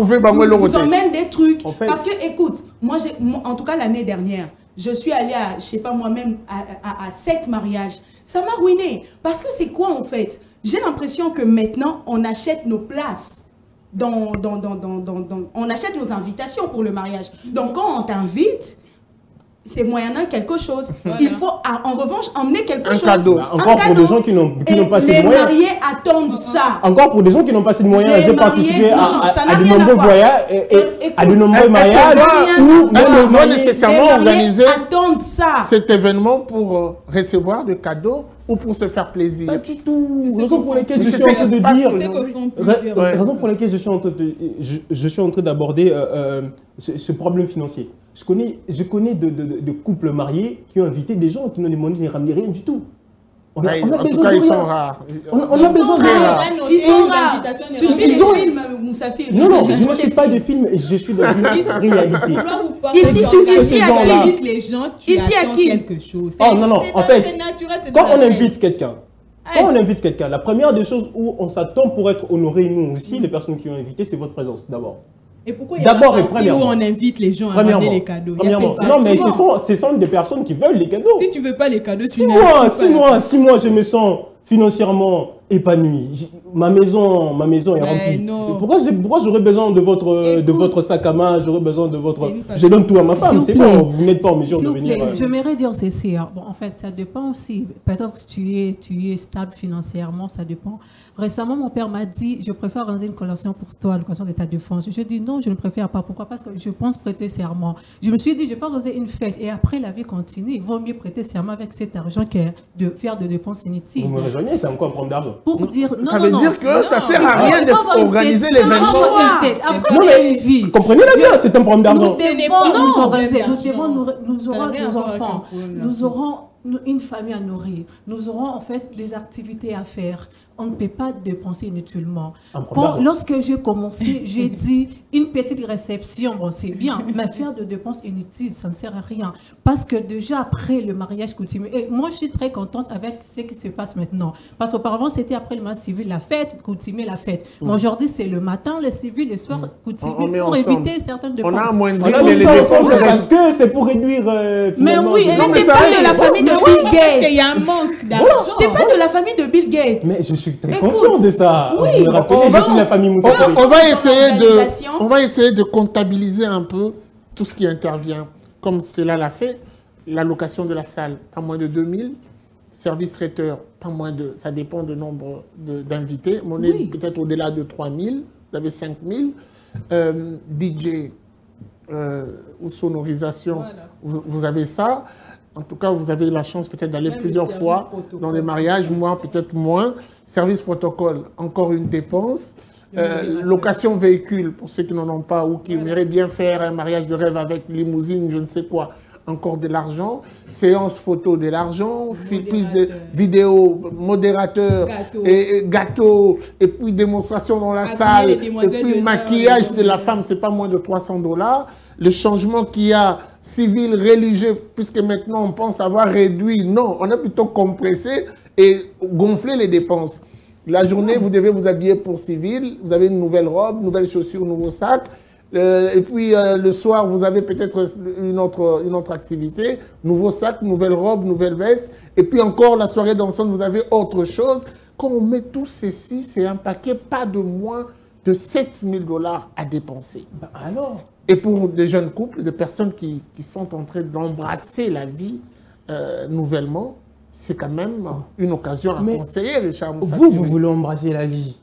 S3: vous emmènent des trucs. En fait, parce que, écoute, Moi, en tout cas, l'année dernière, je suis allée à, je sais pas moi-même, à 7 mariages. Ça m'a ruiné. Parce que c'est quoi, en fait? J'ai l'impression que maintenant, on achète nos places. On achète nos invitations pour le mariage. Donc, quand on t'invite, c'est moyennant quelque chose. Voilà. Il faut, en revanche, emmener quelque chose.
S5: Cadeau. Encore pour des gens qui n'ont pas assez de moyens.
S3: Les mariés attendent ça.
S5: Encore pour des gens qui n'ont pas assez de moyens. J'ai participé à de nombreux voyages et à de nombreux mariages.
S1: Moi, nécessairement organiser
S3: cet
S1: événement pour recevoir des cadeaux ou pour se faire plaisir.
S5: Pas du tout. Raison pour laquelle je suis en train de dire. Raison pour laquelle je suis en train d'aborder ce problème financier. Je connais de couples mariés qui ont invité des gens qui n'ont demandé rien du tout.
S1: En tout cas, ils sont rares.
S5: On a besoin de rares.
S3: Ils sont rares. Tu suis des films, Moussafi.
S5: Non, je ne suis pas des films, je suis dans une réalité.
S3: Ici, à qui
S4: les gens,
S3: ici, à qui
S4: quelque chose.
S5: Oh non, en fait, quand on invite quelqu'un, la première des choses où on s'attend pour être honoré, nous aussi, les personnes qui ont invité, c'est votre présence, d'abord.
S4: Et pourquoi il y a pas où on invite les gens à demander les cadeaux?
S5: Non, mais ce sont des personnes qui veulent les cadeaux.
S4: Si tu ne veux pas les cadeaux,
S5: tu 6 mois, je me sens financièrement épanoui. Ma maison est remplie. Pourquoi j'aurais besoin de votre sac à main? J'aurais besoin de votre... Je donne tout à ma femme, c'est bon, vous n'êtes pas en mesure de venir...
S2: J'aimerais dire ceci. Bon, en fait, ça dépend aussi. Peut-être que tu es stable financièrement, ça dépend. Récemment, mon père m'a dit, je préfère organiser une collation pour toi, l'occasion d'état de défense. Je dis non, je ne préfère pas. Pourquoi? Parce que je pense prêter serment. Je me suis dit, je ne vais pas organiser une fête et après la vie continue. Il vaut mieux prêter serment avec cet argent que de faire de dépenses inutiles.
S5: Vous me rejoignez, c'est encore un problème d'argent.
S2: Pour dire,
S1: ça veut dire que ça ne sert à rien d'organiser l'événement.
S2: Après, c'est une vie.
S5: Comprenez-le bien, c'est un problème d'argent.
S2: Nous devons nous organiser. Nous aurons des enfants. Nous aurons une famille à nourrir. Nous aurons en fait des activités à faire. On ne peut pas dépenser inutilement. Lorsque j'ai commencé, j'ai dit une petite réception, bon c'est bien, mais faire de dépenses inutiles, ça ne sert à rien. Parce que déjà après le mariage coutumier, et moi je suis très contente avec ce qui se passe maintenant. Parce qu'auparavant c'était après le mariage civil, la fête, coutumier, la fête. Mais aujourd'hui c'est le matin, le civil, le soir, coutumier, pour éviter certaines dépenses.
S1: On a moins de
S5: parce que c'est pour réduire
S3: mais oui, mais t'es pas de la famille de Bill Gates.
S4: Il y a un manque d'argent.
S3: T'es pas de la famille de Bill Gates.
S5: Mais je suis très conscient de ça.
S3: Oui.
S5: Vous me rappelez, je suis de la famille Moussafi.
S1: On va essayer de comptabiliser un peu tout ce qui intervient. Comme cela l'a fait, l'allocation de la salle, pas moins de 2000. Service traiteur, pas moins de... Ça dépend du nombre d'invités. On est peut-être au-delà de 3000. Vous avez 5000. DJ ou sonorisation, voilà. Vous avez ça. En tout cas, vous avez la chance peut-être d'aller plusieurs fois dans les mariages, moi peut-être moins. Service protocole, encore une dépense. Location véhicule, pour ceux qui n'en ont pas ou qui aimeraient bien faire un mariage de rêve avec limousine, je ne sais quoi, encore de l'argent. Séance photo, de l'argent. Prise de vidéo, modérateur, gâteau, et puis démonstration dans la salle, et puis maquillage de la femme, c'est pas moins de 300 $. Le changement qu'il y a civil, religieux, puisque maintenant on pense avoir réduit. Non, on a plutôt compressé et gonflé les dépenses. La journée, vous devez vous habiller pour civil, vous avez une nouvelle robe, nouvelles chaussures, nouveau sac. Et puis le soir, vous avez peut-être une autre activité, nouveau sac, nouvelle robe, nouvelle veste. Et puis encore, la soirée dansante, vous avez autre chose. Quand on met tout ceci, c'est un paquet pas de moins de 7 000 $ à dépenser.
S5: Ben alors.
S1: Et pour des jeunes couples, des personnes qui sont en train d'embrasser la vie nouvellement, c'est quand même une occasion à conseiller, Richard Moussafi.
S5: Vous voulez embrasser la vie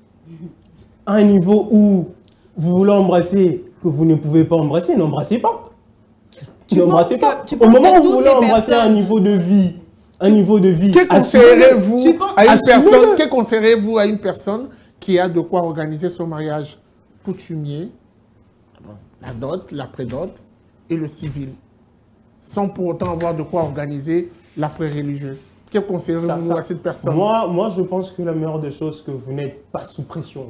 S5: à un niveau où vous voulez embrasser que vous ne pouvez pas embrasser, n'embrassez pas. N'embrassez pas. Au moment où vous voulez embrasser un niveau de vie,
S1: que conseillerez-vous à une personne qui a de quoi organiser son mariage coutumier, la dot, la pré-dot et le civil, sans pour autant avoir de quoi organiser l'après-religieux? Que conseillerez-vous à cette personne?
S5: Moi, je pense que la meilleure des choses, que vous n'êtes pas sous pression.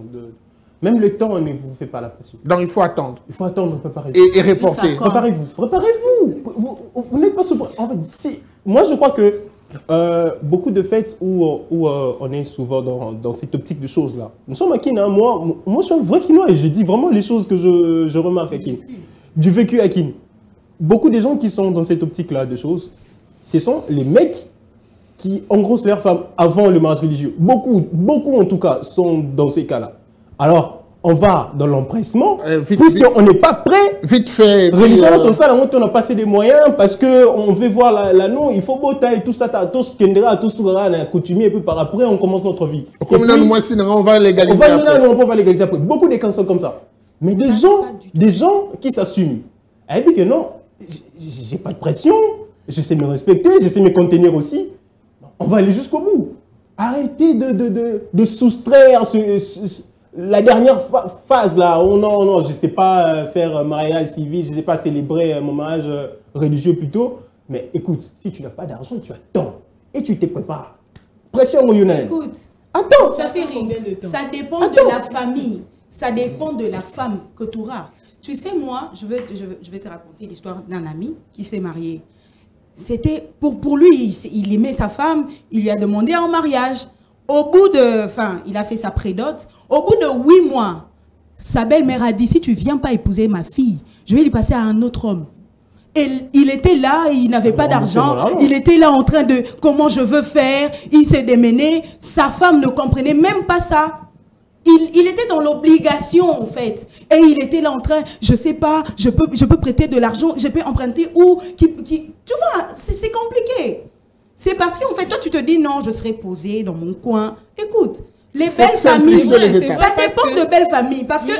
S5: Même le temps ne vous fait pas la pression.
S1: Donc il faut attendre.
S5: Il faut attendre, préparez-vous.
S1: Et reporter.
S5: Préparez-vous. Préparez-vous. Vous n'êtes pas sous pression. En fait, moi, je crois que beaucoup de fêtes où on est souvent dans cette optique de choses-là. Nous sommes à Kin, hein. Moi, je suis un vrai Kinois et je dis vraiment les choses que je remarque à Kin. Du vécu à Kin. beaucoup de gens qui sont dans cette optique-là de choses, ce sont les mecs qui engrossent leurs femmes avant le mariage religieux. Beaucoup en tout cas, sont dans ces cas-là. Alors, on va dans l'empressement, puisqu'on n'est pas prêt.
S1: Vite fait.
S5: Religion, comme ça, on a passé des moyens parce qu'on veut voir l'anneau, il faut beau taille, tout ça, tout ce qu'on dira, tout ce qu'on a coutumier, et puis par après, on commence notre vie.
S1: Comme là, on va légaliser après.
S5: On va légaliser après. Beaucoup de cas sont comme ça. Mais des gens qui s'assument, elle dit que non, j'ai pas de pression, je sais me respecter, je sais me contenir aussi. On va aller jusqu'au bout. Arrêtez de soustraire la dernière phase là. Oh non, je ne sais pas faire mariage civil, je ne sais pas célébrer mon mariage religieux plutôt. Mais écoute, si tu n'as pas d'argent, tu attends et tu te prépares. Pression au Yunnan.
S3: Écoute,
S5: attends.
S3: Ça fait rire. Ça dépend de la famille. Ça dépend de la femme que tu auras. Tu sais, moi, je vais te raconter l'histoire d'un ami qui s'est marié. C'était pour lui, il aimait sa femme, il lui a demandé en mariage. Au bout de, il a fait sa prédote. Au bout de 8 mois, sa belle-mère a dit, si tu ne viens pas épouser ma fille, je vais lui passer à un autre homme. Et il était là, il n'avait pas d'argent, il était là en train de, comment je veux faire, il s'est démené. Sa femme ne comprenait même pas ça. Il était dans l'obligation, en fait. Et il était là en train, je sais pas, je peux prêter de l'argent, je peux emprunter où, tu vois, c'est compliqué. C'est parce qu'en fait, toi, tu te dis, non, je serai posée dans mon coin. Écoute, les belles familles, ça dépend de belles familles. Parce que,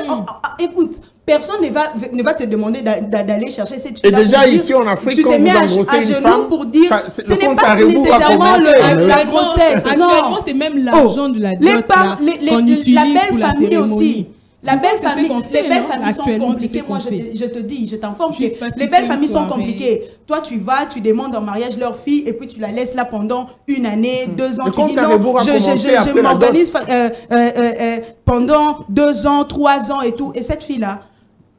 S3: écoute, personne ne va te demander d'aller chercher cette fille.
S1: Et déjà, ici en Afrique,
S3: tu te mets à genoux pour dire, ce n'est pas nécessairement la grossesse.
S4: Actuellement, c'est même l'argent de la dot qu'on utilise pour la cérémonie aussi.
S3: Les belles familles sont compliquées. Moi, je te dis, je t'informe que les belles familles sont compliquées. Toi, tu vas, tu demandes en mariage leur fille et puis tu la laisses là pendant 1 année, 2 ans. Tu dis non, je m'organise pendant 2 ans, 3 ans et tout. Et cette fille-là,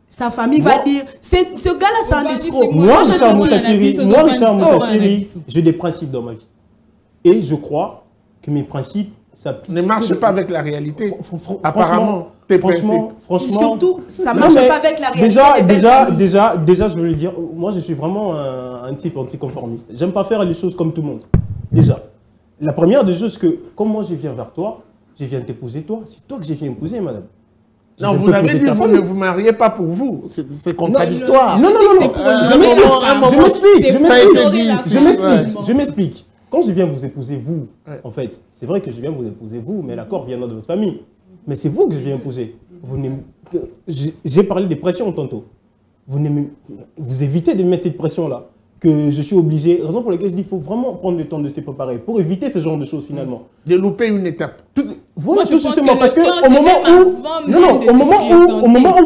S3: sa famille va dire, ce gars-là, c'est un escroc.
S5: Moi, Richard Moussafiri, j'ai des principes dans ma vie. Et je crois que mes principes, ça
S1: ne marche pas avec la réalité. Apparemment, tes
S3: franchement, surtout, ça ne marche pas avec la réalité.
S5: Déjà, je veux le dire, moi, je suis vraiment un type anticonformiste. J'aime pas faire les choses comme tout le monde. Déjà, la première des choses que, comme moi, je viens vers toi, je viens t'épouser toi. C'est toi que j'ai fait épouser, madame.
S1: Non, vous avez dit vous ne vous mariez pas pour vous. C'est contradictoire.
S5: Non. Je m'explique. Quand je viens vous épouser, vous, en fait, c'est vrai que je viens vous épouser, vous, mais l'accord vient de votre famille. Mais c'est vous que je viens épouser. J'ai parlé des pressions tantôt. Vous évitez de mettre cette pression-là, que je suis obligé, raison pour laquelle je dis qu'il faut vraiment prendre le temps de se préparer, pour éviter ce genre de choses finalement.
S1: De louper une étape.
S5: Voilà, tout justement, parce qu'au moment où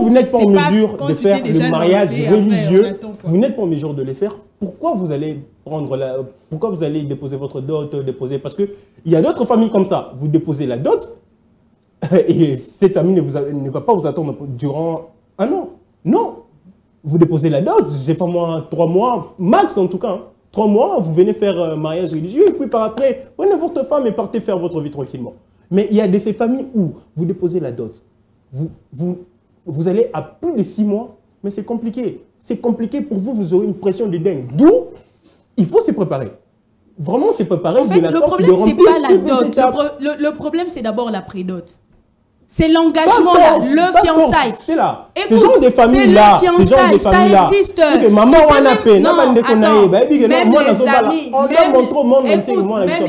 S5: vous n'êtes pas en mesure de faire le mariage religieux, vous n'êtes pas en mesure de le faire, pourquoi vous allez déposer votre dot, parce qu'il y a d'autres familles comme ça, vous déposez la dot, et cette famille ne va pas vous attendre durant 1 an. Non. Vous déposez la dot, je ne sais pas moi, 3 mois, max en tout cas. 3 mois, vous venez faire mariage religieux, et puis par après, prenez votre femme et partez faire votre vie tranquillement. Mais il y a de ces familles où vous déposez la dot, vous allez à plus de 6 mois, mais c'est compliqué. C'est compliqué pour vous, vous aurez une pression de dingue. D'où, il faut se préparer. Vraiment se préparer.
S3: En fait, le problème, ce n'est pas la dot. Le problème, c'est d'abord la prédot. C'est l'engagement là, le fiançailles.
S5: C'est là. Ces gens de famille là,
S3: ça existe.
S5: Maman
S3: même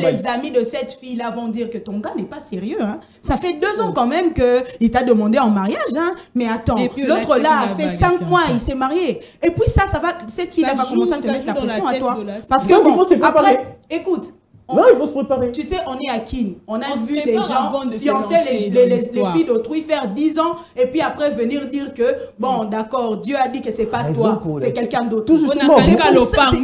S3: les amis de cette fille là vont dire que ton gars n'est pas sérieux. Hein. Ça fait 2 ans quand même qu'il t'a demandé en mariage. Hein. Mais attends, l'autre là a fait 5 mois, il s'est marié. Et puis ça va, cette fille là va commencer à te mettre la pression à toi. Parce que bon, après, écoute.
S5: Non, il faut se préparer.
S3: Tu sais, on est à Kin. On a vu des gens fiancer les filles d'autrui faire 10 ans et puis après venir dire que, bon, d'accord, Dieu a dit que c'est pas toi, c'est quelqu'un d'autre.
S5: Tout justement.
S3: Finalement, toi, tu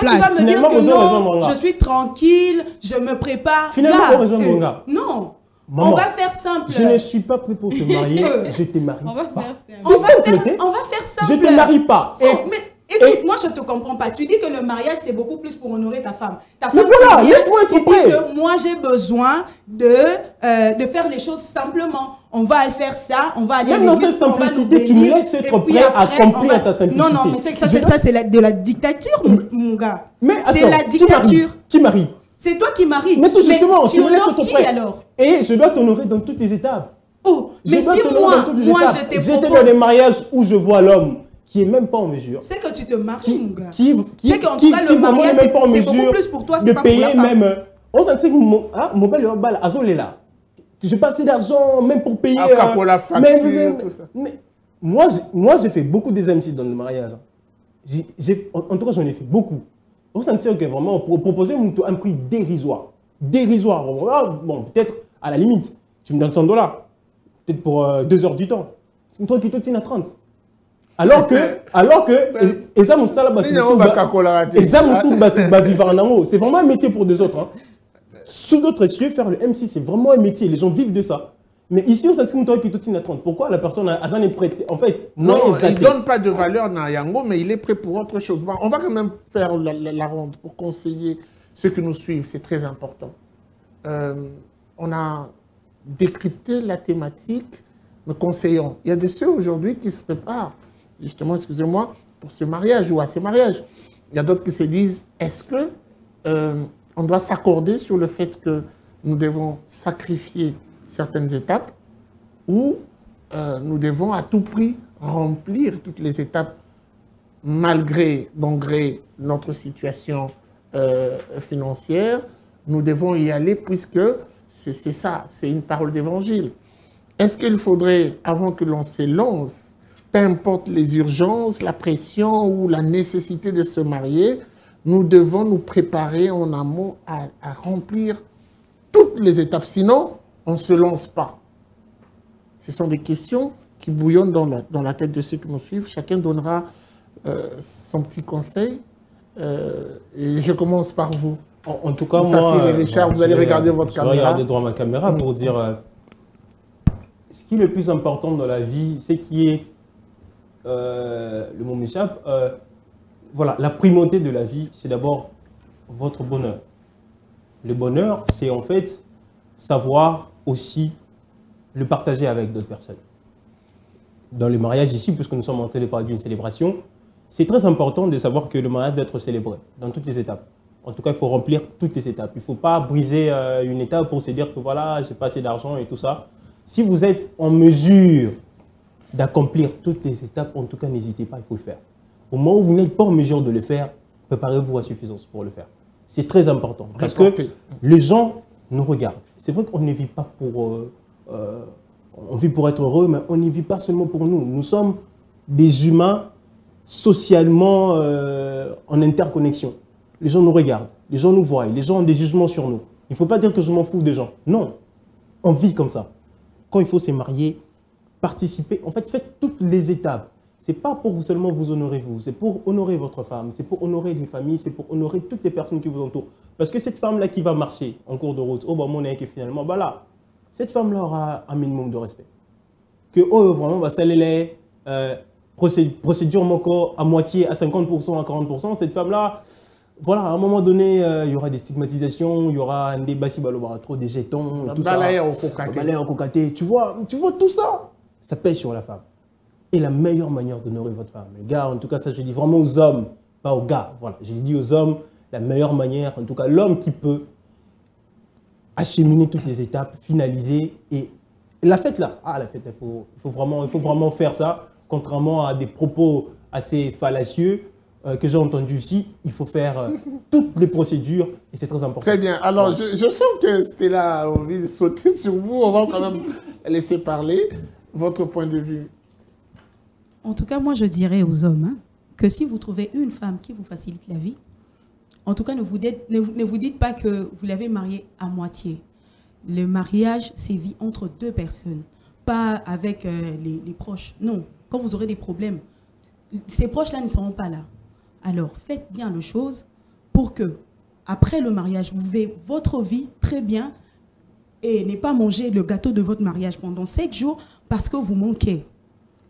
S3: vas me dire que non, je suis tranquille, je me prépare.
S5: Finalement,
S3: non. Maman, on va faire simple.
S5: Je ne suis pas prêt pour te marier, je te marie pas.
S3: On va faire simple.
S5: Je ne te marie pas.
S3: Écoute, moi moi, je ne te comprends pas. Tu dis que le mariage, c'est beaucoup plus pour honorer ta femme. Ta
S5: Mais
S3: femme,
S5: voilà, laisse-moi être prêt.
S3: que moi, j'ai besoin de faire les choses simplement. On va faire ça, on va aller
S5: même dans cette simplicité, tu me laisses être prêt à accomplir ta simplicité.
S3: Non, non, mais ça, c'est de la dictature, mon gars.
S5: C'est
S3: la dictature.
S5: Qui marie?
S3: C'est toi qui maries.
S5: Mais tout justement, tu me laisses être prêt.
S3: Alors?
S5: Et je dois t'honorer dans toutes les étapes.
S3: Oh, mais si moi, je te propose...
S5: J'étais dans des mariages où je vois l'homme qui n'est même pas en mesure.
S3: C'est que tu te maries, mon gars.
S5: C'est
S3: qu'en tout cas, le mariage, c'est beaucoup plus pour toi, c'est pas pour la femme.
S5: Même, on sentit que mon bel bal azolé là. J'ai pas assez d'argent même pour payer.
S1: Pour la facture, tout ça.
S5: Mais moi, j'ai fait beaucoup des MC dans le mariage. En tout cas, j'en ai fait beaucoup. On sentit que vraiment, pour proposer un prix dérisoire. Dérisoire. Bon, peut-être à la limite, tu me donnes $100. Peut-être pour 2 heures du temps. Toi qui te tiens à 30. Alors que, c'est vraiment un métier pour des autres. Hein. Sous d'autres cieux, faire le MC, c'est vraiment un métier. Les gens vivent de ça. Mais ici, on s'est dit que tu tiens à 30. Pourquoi la personne est prête? En fait,
S1: non, il ne donne pas de valeur à Yango, mais il est prêt pour autre chose. Bon, on va quand même faire la ronde pour conseiller ceux qui nous suivent. C'est très important. On a décrypté la thématique, nous conseillons. Il y a de ceux aujourd'hui qui se préparent, justement, excusez-moi, pour ce mariage ou à ce mariage. Il y a d'autres qui se disent, est-ce que on doit s'accorder sur le fait que nous devons sacrifier certaines étapes ou nous devons à tout prix remplir toutes les étapes malgré, bon gré, notre situation financière. Nous devons y aller puisque c'est ça, c'est une parole d'évangile. Est-ce qu'il faudrait, avant que l'on se lance, peu importe les urgences, la pression ou la nécessité de se marier, nous devons nous préparer en amont à remplir toutes les étapes. Sinon, on ne se lance pas. Ce sont des questions qui bouillonnent dans la tête de ceux qui nous suivent. Chacun donnera son petit conseil. Et je commence par vous.
S5: En tout cas, moi,
S1: Richard, vous allez regarder votre caméra.
S5: Je vais regarder droit ma caméra pour dire ce qui est le plus important dans la vie, c'est qui est, le mot m'échappe, voilà, la primauté de la vie, c'est d'abord votre bonheur. Le bonheur, c'est en fait savoir aussi le partager avec d'autres personnes. Dans le mariage ici, puisque nous sommes en train de parler d'une célébration, c'est très important de savoir que le mariage doit être célébré dans toutes les étapes. En tout cas, il faut remplir toutes les étapes. Il ne faut pas briser une étape pour se dire que voilà, j'ai pas assez d'argent et tout ça. Si vous êtes en mesure d'accomplir toutes les étapes, en tout cas, n'hésitez pas, il faut le faire. Au moment où vous n'êtes pas en mesure de le faire, préparez-vous à suffisance pour le faire. C'est très important parce que les gens nous regardent. C'est vrai qu'on ne vit pas pour... on vit pour être heureux, mais on n'y vit pas seulement pour nous. Nous sommes des humains socialement en interconnexion. Les gens nous regardent, les gens nous voient, les gens ont des jugements sur nous. Il ne faut pas dire que je m'en fous des gens. Non, on vit comme ça. Quand il faut se marier, participer, en fait, faites toutes les étapes. Ce n'est pas pour seulement vous honorer vous, c'est pour honorer votre femme, c'est pour honorer les familles, c'est pour honorer toutes les personnes qui vous entourent. Parce que cette femme-là qui va marcher en cours de route, oh, bah, mon que finalement, bah là, cette femme-là aura un minimum de respect. Que, oh, vraiment, bah, celle les procédure mon corps à moitié, à 50%, à 40%, cette femme-là, voilà, à un moment donné, il y aura des stigmatisations, il y aura un débat si trop des jetons, tout ça. Au cocaté. Tu vois tout ça, ça pèse sur la femme. Et la meilleure manière d'honorer votre femme, les gars, en tout cas, ça je dis vraiment aux hommes, pas aux gars. Voilà, je l'ai dit aux hommes, la meilleure manière, en tout cas, l'homme qui peut acheminer toutes les étapes, finaliser. Et la fête là, la fête, il faut vraiment faire ça, contrairement à des propos assez fallacieux que j'ai entendus ici. Il faut faire toutes les procédures et c'est très important.
S1: Très bien. Alors, je sens que Stella a envie de sauter sur vous. On va quand même laisser parler votre point de vue.
S3: En tout cas, moi, je dirais aux hommes que si vous trouvez une femme qui vous facilite la vie, en tout cas, ne vous dites pas que vous l'avez mariée à moitié. Le mariage, c'est vie entre deux personnes, pas avec les proches. Non, quand vous aurez des problèmes, ces proches-là ne seront pas là. Alors, faites bien les choses pour que, après le mariage, vous vivez votre vie très bien et ne pas manger le gâteau de votre mariage pendant 7 jours parce que vous manquez.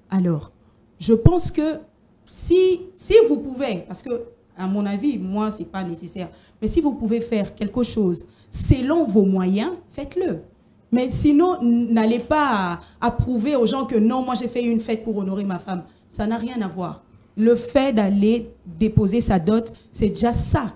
S3: Alors, je pense que si vous pouvez, parce que à mon avis, moi, ce n'est pas nécessaire, mais si vous pouvez faire quelque chose selon vos moyens, faites-le. Mais sinon, n'allez pas prouver aux gens que non, moi j'ai fait une fête pour honorer ma femme. Ça n'a rien à voir. Le fait d'aller déposer sa dot, c'est déjà ça,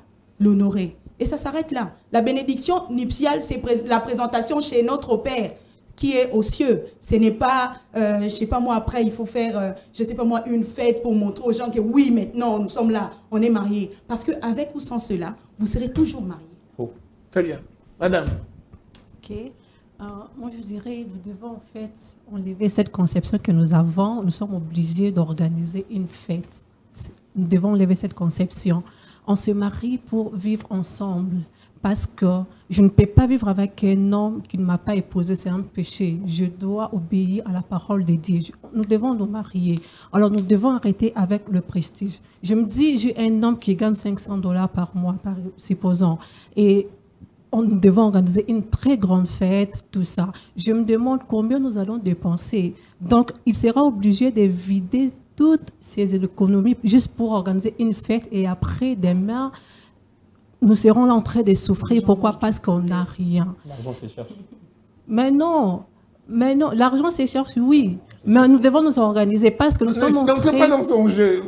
S3: l'honorer. Et ça s'arrête là. La bénédiction nuptiale, c'est la présentation chez notre Père qui est aux cieux. Ce n'est pas, je ne sais pas moi, après il faut faire, je ne sais pas moi, une fête pour montrer aux gens que oui, maintenant nous sommes là, on est mariés. Parce qu'avec ou sans cela, vous serez toujours mariés.
S1: Faux. Très bien. Madame.
S2: Ok. Moi, je dirais, nous devons en fait enlever cette conception que nous avons. Nous sommes obligés d'organiser une fête. Nous devons enlever cette conception. On se marie pour vivre ensemble. Parce que je ne peux pas vivre avec un homme qui ne m'a pas épousé, c'est un péché. Je dois obéir à la parole de Dieu. Nous devons nous marier. Alors nous devons arrêter avec le prestige. Je me dis, j'ai un homme qui gagne $500 par mois, supposons. Et nous devons organiser une très grande fête, tout ça. Je me demande combien nous allons dépenser. Donc, il sera obligé de vider toutes ses économies juste pour organiser une fête. Et après, demain, nous serons là en train de souffrir. Pourquoi? Parce qu'on n'a rien.
S5: L'argent s'écherche.
S2: Mais non, l'argent s'écherche, oui. Mais nous devons nous organiser parce que nous sommes en train...
S1: Donc, pas dans son jeu.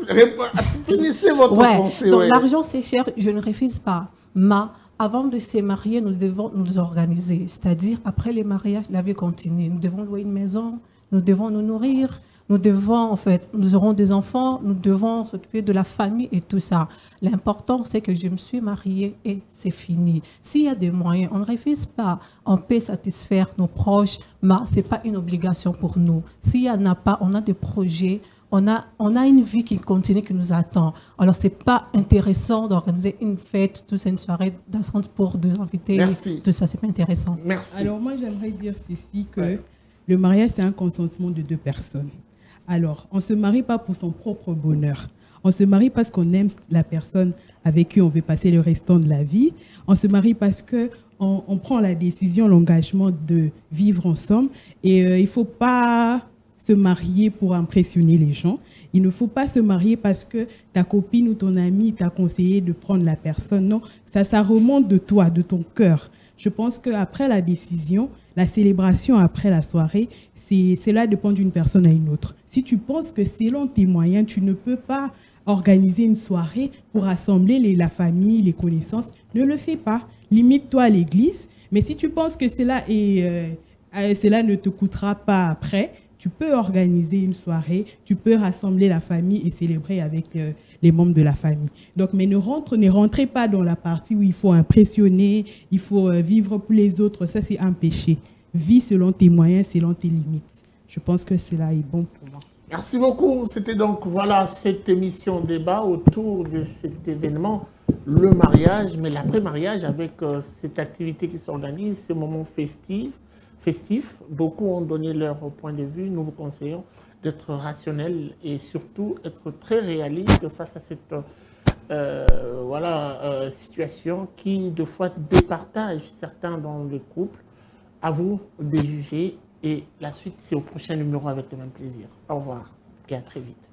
S1: Finissez votre pensée.
S2: Donc, l'argent s'écherche, je ne refuse pas. Mais avant de se marier, nous devons nous organiser. C'est-à-dire, après les mariages, la vie continue. Nous devons louer une maison, nous devons nous nourrir. Nous devons, en fait, nous aurons des enfants, nous devons s'occuper de la famille et tout ça. L'important, c'est que je me suis mariée et c'est fini. S'il y a des moyens, on ne refuse pas. On peut satisfaire nos proches, mais ce n'est pas une obligation pour nous. S'il n'y en a pas, on a des projets, on a une vie qui continue, qui nous attend. Alors, ce n'est pas intéressant d'organiser une fête, toute une soirée dansante pour deux invités.
S1: Merci.
S2: Tout ça, ce n'est pas intéressant.
S1: Merci.
S4: Alors, moi, j'aimerais dire ceci, que le mariage, c'est un consentement de deux personnes. Alors, on ne se marie pas pour son propre bonheur. On se marie parce qu'on aime la personne avec qui on veut passer le restant de la vie. On se marie parce qu'on prend la décision, l'engagement de vivre ensemble. Et il ne faut pas se marier pour impressionner les gens. Il ne faut pas se marier parce que ta copine ou ton ami t'a conseillé de prendre la personne. Non, ça remonte de toi, de ton cœur. Je pense qu'après la décision, la célébration après la soirée, cela dépend d'une personne à une autre. Si tu penses que selon tes moyens, tu ne peux pas organiser une soirée pour rassembler la famille, les connaissances, ne le fais pas. Limite-toi à l'église. Mais si tu penses que cela ne te coûtera pas après, tu peux organiser une soirée, tu peux rassembler la famille et célébrer avec les membres de la famille. Donc, mais ne rentrez pas dans la partie où il faut impressionner, il faut vivre pour les autres. Ça, c'est un péché. Vis selon tes moyens, selon tes limites. Je pense que cela est bon pour moi.
S1: Merci beaucoup. C'était donc, voilà, cette émission débat autour de cet événement, le mariage, mais l'après-mariage avec cette activité qui s'organise, ce moment festif. Beaucoup ont donné leur point de vue. Nous vous conseillons d'être rationnel et surtout être très réaliste face à cette situation qui, de fois, départage certains dans le couple. À vous de juger et la suite, c'est au prochain numéro avec le même plaisir. Au revoir et à très vite.